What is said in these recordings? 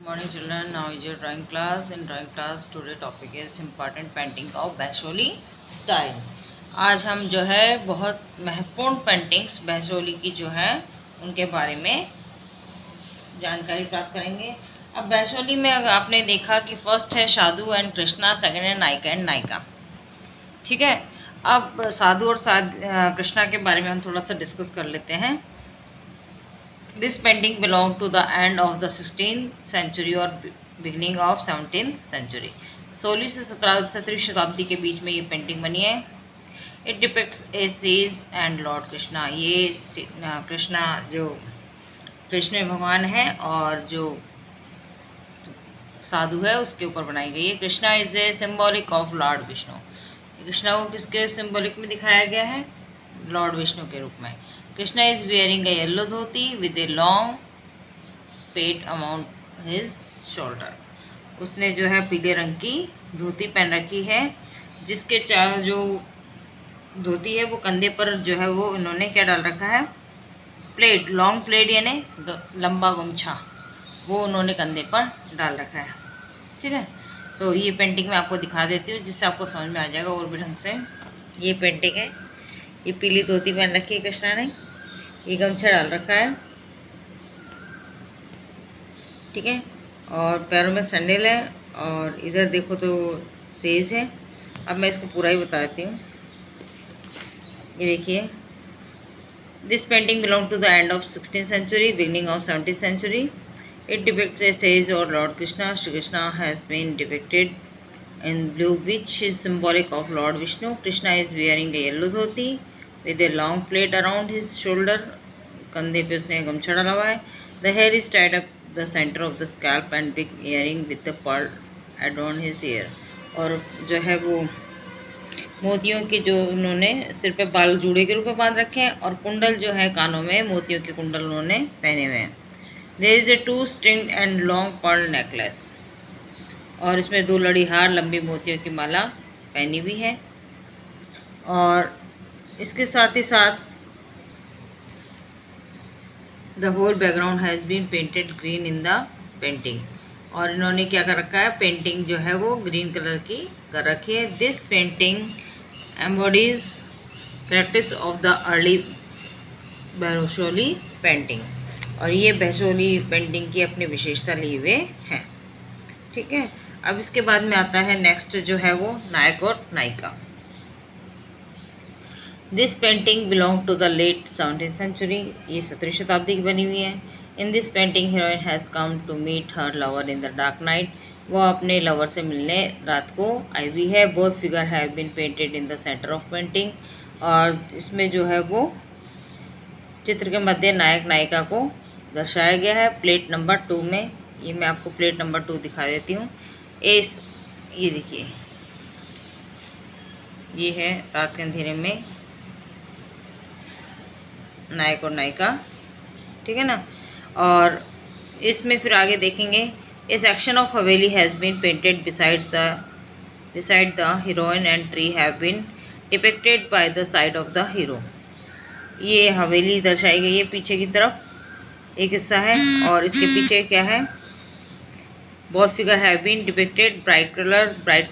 Morning children, now is your drawing class. In drawing class today topic is important painting of Basohli style. आज हम जो है बहुत महत्वपूर्ण पेंटिंग्स बैसोली की जो है उनके बारे में जानकारी प्राप्त करेंगे। अब बैसोली में अगर आपने देखा कि फर्स्ट है साधु एंड कृष्णा, सेकंड है नायिका एंड नायिका। ठीक है, अब साधु और कृष्णा के बारे में हम थोड़ा सा डिस्कस कर लेते हैं। This painting belonged to the end of the 16th century or beginning of 17th century। 16वीं से 17वीं शताब्दी के बीच में ये पेंटिंग बनी है। It depicts a sage and Lord Krishna। ये कृष्णा जो कृष्ण भगवान है और जो साधु है उसके ऊपर बनाई गई है। Krishna is a symbolic of Lord Vishnu. Krishna को किसके सिम्बॉलिक में दिखाया गया है? लॉर्ड विष्णु के रूप में। Krishna is wearing A yellow dhoti with a long pet amount his shoulder. उसने जो है पीले रंग की धोती पहन रखी है, जिसके चार जो धोती है वो कंधे पर जो है वो इन्होंने क्या डाल रखा है? प्लेट, लॉन्ग प्लेट यानी लंबा गमछा, वो उन्होंने कंधे पर डाल रखा है। ठीक है, तो ये पेंटिंग मैं आपको दिखा देती हूँ जिससे आपको समझ में आ जाएगा और भी ढंग से। ये पेंटिंग है, ये पीली धोती पहन रखी है कृष्णा ने, ये गमछा डाल रखा है। ठीक है, और पैरों में सैंडल है और इधर देखो तो सेज है। अब मैं इसको पूरा ही बता देती हूँ। ये देखिए, this painting belong to the end of 16th century, beginning of 17th century। It depicts a sage or Lord Krishna. Shri Krishna has been depicted in blue, which is symbolic of Lord Vishnu. Krishna is wearing a yellow dhoti with a long plait around his shoulder. कंधे पे उसने गमछा डाला हुआ है। The hair is tied up the center of the scalp and big earring with the pearl adorn his ear। और जो है वो मोतियों के जो उन्होंने सिर पे बाल जूड़े के रूप में बांध रखे हैं और कुंडल जो है कानों में मोतियों के कुंडल उन्होंने पहने हुए हैं। There is a 2-stringed and long pearl necklace। और इसमें 2 लड़ी हार लंबी मोतियों की माला पहनी हुई है। और इसके साथ ही साथ the whole background has been painted green in the painting. और इन्होंने क्या कर रखा है? पेंटिंग जो है वो ग्रीन कलर की कर रखी है। This painting embodies practice of the early Basohli painting. और ये बैसोली पेंटिंग की अपनी विशेषता लिए हुए हैं। ठीक है, अब इसके बाद में आता है नेक्स्ट जो है वो नायक और नायिका। This painting belong to the late 17th century। ये 17वीं शताब्दी की बनी हुई है। In this painting heroine has come to meet her lover in the dark night. वो अपने लवर से मिलने रात को आई हुई है। Both figure have been painted in the centre of painting. और इसमें जो है वो चित्र के मध्य नायक नायिका को दर्शाया गया है प्लेट नंबर 2 में। ये मैं आपको प्लेट नंबर 2 दिखा देती हूँ। ये देखिए, ये है रात के अंधेरे में नायक और नायिका। ठीक है ना। और इसमें फिर आगे देखेंगे, a section of haveli has been painted beside the heroine and tree have been depicted by the side of the hero. ये हवेली दर्शाई गई है पीछे की तरफ, एक हिस्सा है। और इसके पीछे क्या है? Both figure have been depicted bright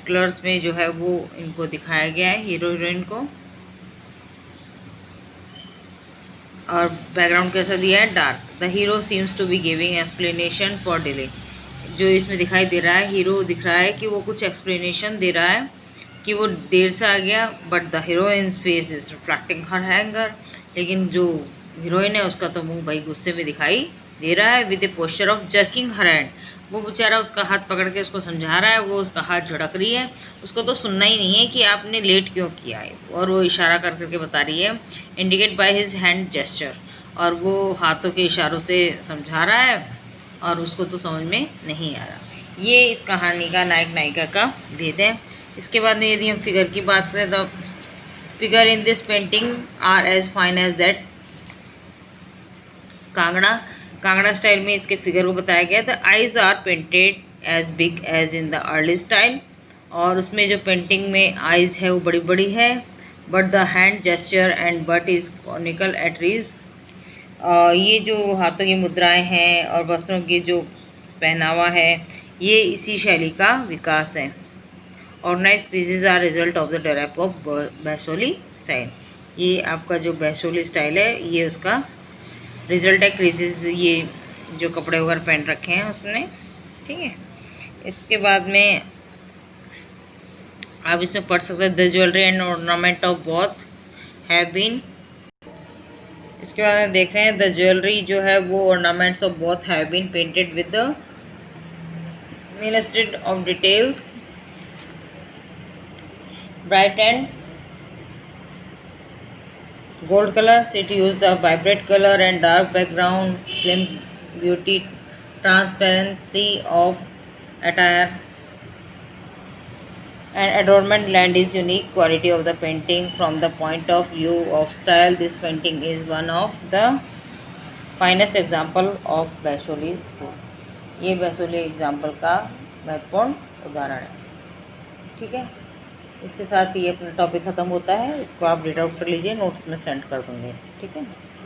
colours में जो है वो इनको दिखाया गया है, हीरो हीरोइन को। और बैकग्राउंड कैसा दिया है? Dark. The hero seems to be giving explanation for delay. जो इसमें दिखाई दे रहा है, हीरो दिख रहा है कि वो कुछ एक्सप्लेनेशन दे रहा है कि वो देर से आ गया। But the heroine face is reflecting her hanger. लेकिन जो हीरोइन है उसका तो मुंह भाई गुस्से में दिखाई दे रहा है। With a posture of jerking her hand. वो बेचारा उसका हाथ पकड़ के उसको समझा रहा है, वो उसका हाथ झड़क रही है। उसको तो सुनना ही नहीं है कि आपने लेट क्यों किया है। और वो इशारा कर करके बता रही है, indicate by his hand gesture. और वो हाथों के इशारों से समझा रहा है और उसको तो समझ में नहीं आ रहा। ये इस कहानी का नायक नायिका का भेद है। इसके बाद में यदि हम फिगर की बात करें तो figure in this painting are as fine as that Kangra style में इसके फिगर को बताया गया। The eyes are painted as big as in the early style. और उसमें जो पेंटिंग में आइज है वो बड़ी बड़ी है। But the hand gesture and but is conical at ridge. ये जो हाथों की मुद्राएं हैं और वस्त्रों की जो पहनावा है, ये इसी शैली का विकास है। Organise creases are result of the develop of Basohli style. ये आपका जो बैसोली स्टाइल है ये उसका रिजल्ट है। क्रीजेज ये जो कपड़े वगैरह पहन रखे हैं उसने, ठीक है। इसके बाद में आप इसमें पढ़ सकते हैं the jewellery and ornament of both have been. इसके बाद में देख रहे हैं द ज्वेलरी जो है वो ornaments of both have been painted with the minutest of details bright and gold colors. It used the vibrant color and dark background, slim beauty, transparency of attire and adornment lend is unique quality of the painting. From the point of view of style, this painting is one of the finest example of बैसोली school. ये बैसोली example का महत्वपूर्ण उदाहरण है, ठीक है। इसके साथ ये अपना टॉपिक ख़त्म होता है। इसको आप रीड आउट कर लीजिए, नोट्स में सेंड कर दूँगी, ठीक है।